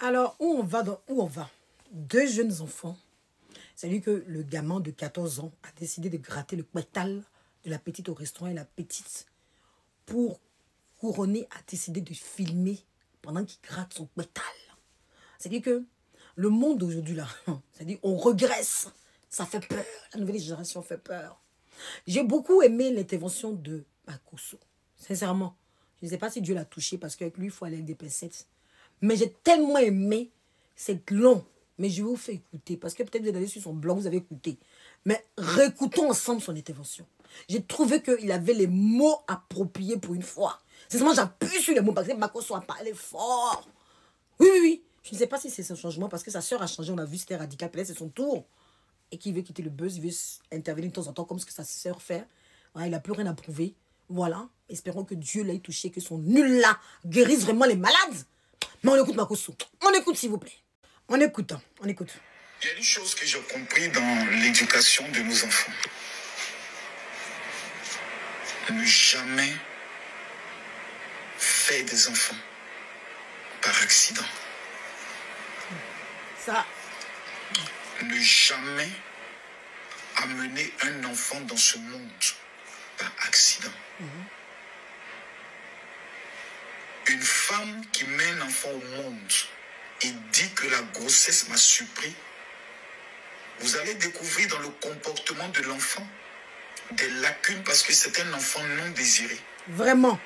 Alors, où on va? Deux jeunes enfants. C'est-à-dire que le gamin de 14 ans a décidé de gratter le pétale de la petite au restaurant et la petite, pour couronner, a décidé de filmer pendant qu'il gratte son pétale. C'est-à-dire que le monde d'aujourd'hui, là, c'est-à-dire on regresse. Ça fait peur. La nouvelle génération fait peur. J'ai beaucoup aimé l'intervention de Makosso. Sincèrement. Je ne sais pas si Dieu l'a touché parce qu'avec lui, il faut aller avec des pincettes. Mais j'ai tellement aimé. C'est long. Mais je vais vous faire écouter. Parce que peut-être vous êtes allé sur son blog, vous avez écouté. Mais réécoutons ensemble son intervention. J'ai trouvé qu'il avait les mots appropriés pour une fois. Sincèrement, j'appuie sur les mots parce que Makosso a parlé fort. Oui, oui, oui. Je ne sais pas si c'est son changement parce que sa soeur a changé. On a vu, c'était radical. Peut-être c'est son tour. Et qu'il veut quitter le buzz, il veut intervenir de temps en temps comme ce que sa soeur fait. Ouais, il n'a plus rien à prouver. Voilà. Espérons que Dieu l'ait touché, que son nul-là guérisse vraiment les malades. Mais on écoute Makosso. On écoute, s'il vous plaît. On écoute, hein. On écoute. Il y a une chose que j'ai compris dans l'éducation de nos enfants. Ne jamais faire des enfants par accident. Ça. Ne jamais amener un enfant dans ce monde par accident. Une femme qui met un enfant au monde et dit que la grossesse m'a surpris, vous allez découvrir dans le comportement de l'enfant des lacunes parce que c'est un enfant non désiré. Vraiment.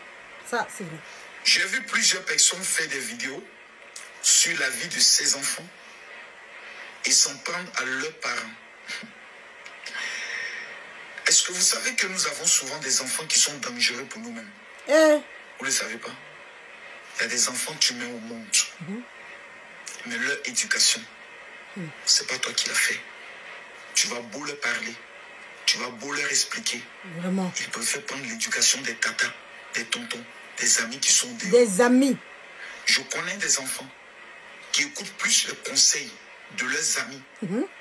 Ça, c'est vrai. J'ai vu plusieurs personnes faire des vidéos sur la vie de ces enfants et s'en prendre à leurs parents. Est-ce que vous savez que nous avons souvent des enfants qui sont dangereux pour nous-mêmes? Vous ne le savez pas? Il y a des enfants que tu mets au monde. Mais leur éducation, c'est pas toi qui l'as fait. Tu vas beau leur parler, tu vas beau leur expliquer. Vraiment. Ils peuvent faire prendre l'éducation des tatas, des tontons, des amis qui sont des amis. Je connais des enfants qui écoutent plus les conseils de leurs amis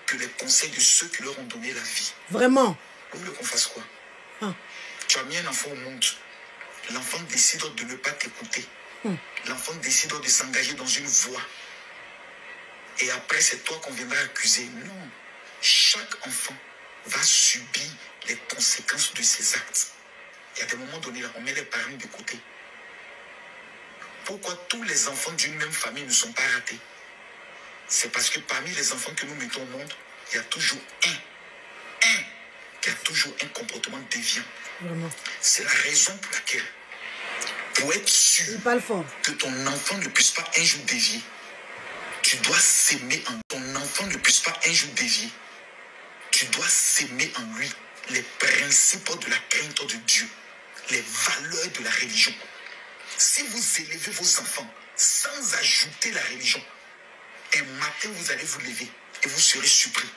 que les conseils de ceux qui leur ont donné la vie. Vraiment. Vous voulez qu'on fasse quoi? Tu as mis un enfant au monde. L'enfant décide de ne pas t'écouter. L'enfant décide de s'engager dans une voie. Et après, c'est toi qu'on viendra accuser. Non. Chaque enfant va subir les conséquences de ses actes. Il y a des moments donnés, là, on met les parents de côté. Pourquoi tous les enfants d'une même famille ne sont pas ratés? C'est parce que parmi les enfants que nous mettons au monde, il y a toujours qui a toujours un comportement déviant. C'est la raison pour laquelle, pour être sûr que ton enfant ne puisse pas un jour dévier, tu dois s'aimer en ton enfant ne puisse pas un jour dévier. Tu dois s'aimer en lui les principes de la crainte de Dieu, les valeurs de la religion. Si vous élevez vos enfants sans ajouter la religion, un matin vous allez vous lever et vous serez surpris.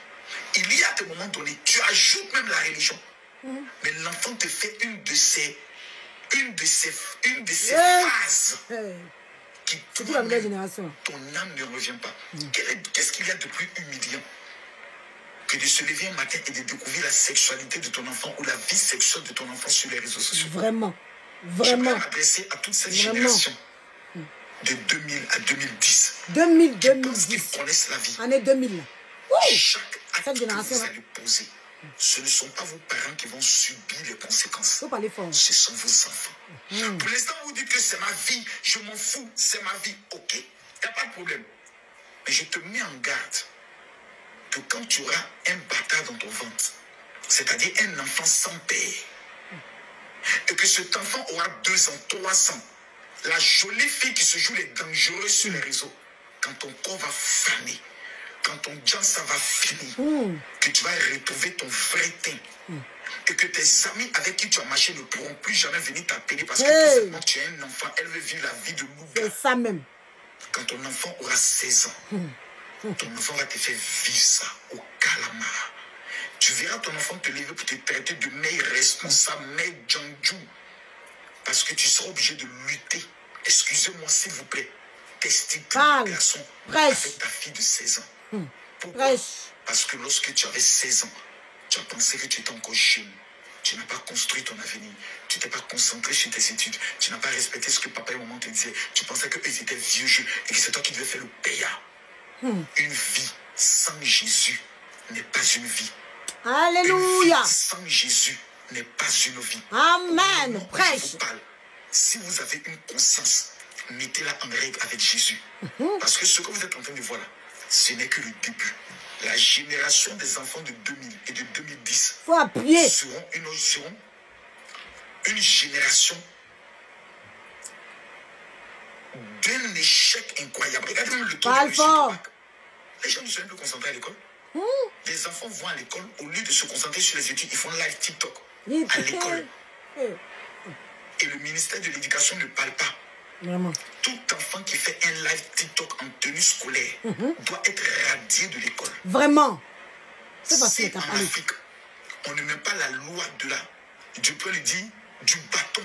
Il y a des moments donnés, tu ajoutes même la religion. Mais l'enfant te fait une de ces phases qui toi, la génération. Ton âme ne revient pas. Qu'est-ce qu'il y a de plus humiliant que de se lever un matin et de découvrir la sexualité de ton enfant ou la vie sexuelle de ton enfant sur les réseaux sociaux? Vraiment. Je peux m'adresser à toute cette génération de 2000 à 2010. 2010. Qu'ils connaissent la vie. Année 2000. Chaque acte que vous allez poser, ce ne sont pas vos parents qui vont subir les conséquences. Faut parler fort. Ce sont vos enfants. Pour l'instant, vous dites que c'est ma vie, je m'en fous, c'est ma vie. Ok, il n'y a pas de problème. Mais je te mets en garde que quand tu auras un bâtard dans ton ventre, c'est-à-dire un enfant sans père, et que cet enfant aura 2 ans, 3 ans, la jolie fille qui se joue les dangereux sur les réseaux, quand ton corps va faner, quand ton John, ça va finir, que tu vas retrouver ton vrai teint, et que tes amis avec qui tu as marché ne pourront plus jamais venir t'appeler parce que tout simplement tu es un enfant, elle veut vivre la vie de nous. C'est ça même. Quand ton enfant aura 16 ans, ton enfant va te faire vivre ça au calamar. Tu verras ton enfant te lever pour te traiter de mère responsable, mère Djandjou. Parce que tu seras obligé de lutter. Excusez-moi s'il vous plaît. Testicule de garçon avec ta fille de 16 ans. Pourquoi? Parce que lorsque tu avais 16 ans, tu as pensé que tu étais encore jeune. Tu n'as pas construit ton avenir. Tu t'es pas concentré sur tes études. Tu n'as pas respecté ce que papa et maman te disaient. Tu pensais qu'eux étaient vieux jeux et que c'est toi qui devais faire le payard. Une vie sans Jésus n'est pas une vie. Alléluia. Une vie sans Jésus n'est pas une vie. Amen. Non, Prêche. je vous parle. Si vous avez une conscience, mettez-la en règle avec Jésus. Parce que ce que vous êtes en train de voir là, ce n'est que le début. La génération des enfants de 2000 et de 2010 Faut appuyer. seront une génération d'un échec incroyable. Regardez même le taux de réussite au bac. Les gens ne sont même plus concentrés à l'école. Les enfants vont à l'école, au lieu de se concentrer sur les études, ils font live TikTok à l'école. Et le ministère de l'Éducation ne parle pas. Vraiment. Tout enfant qui fait un live TikTok en tenue scolaire doit être radié de l'école. Vraiment. C'est facile Si à en parler. Afrique, on ne met pas la loi de la, Dieu peut le dire, du bâton,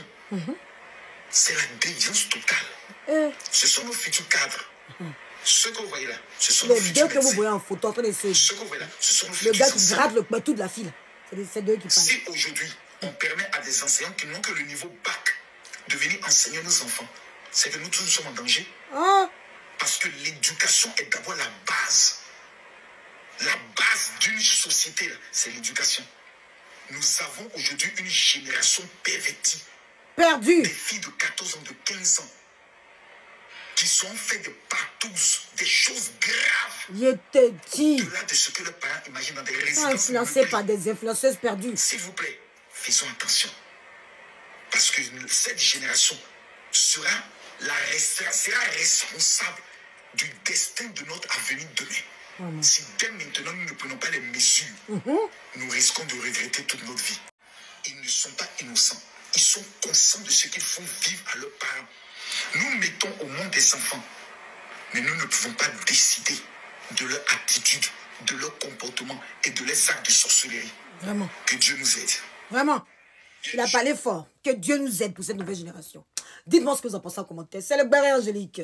c'est la déviance totale. Ce sont nos futurs cadres. Ce que vous voyez là, ce sont nos Les futurs deux que vous médecins. voyez en photo, entre les Ce que vous voyez là, ce sont nos le futurs gars qui enseignants. gratte le pétou de la file. C'est ces deux qui parlent. Si aujourd'hui, on permet à des enseignants qui n'ont que le niveau bac de venir enseigner nos enfants, c'est que nous tous nous sommes en danger. Ah, Parce que l'éducation est d'abord la base. La base d'une société, c'est l'éducation. Nous avons aujourd'hui une génération pervertie. perdu. Des filles de 14 ans, de 15 ans, qui sont faites de partous, des choses graves. Il était dit. Au-delà de ce que leurs parents imaginent dans des Ils sont résidences. influencés meublées. par des influenceuses perdues. S'il vous plaît, faisons attention. Parce que cette génération sera responsable du destin de notre avenir demain. Si dès maintenant nous ne prenons pas les mesures, nous risquons de regretter toute notre vie. Ils ne sont pas innocents. Ils sont conscients de ce qu'ils font vivre à leurs parents. Nous mettons au monde des enfants, mais nous ne pouvons pas décider de leur attitude, de leur comportement et de leurs actes de sorcellerie. Vraiment. Que Dieu nous aide. Vraiment. Il a parlé fort. Que Dieu nous aide pour cette nouvelle génération. Dites-moi ce que vous en pensez en commentaire. C'est le Béret Angélique.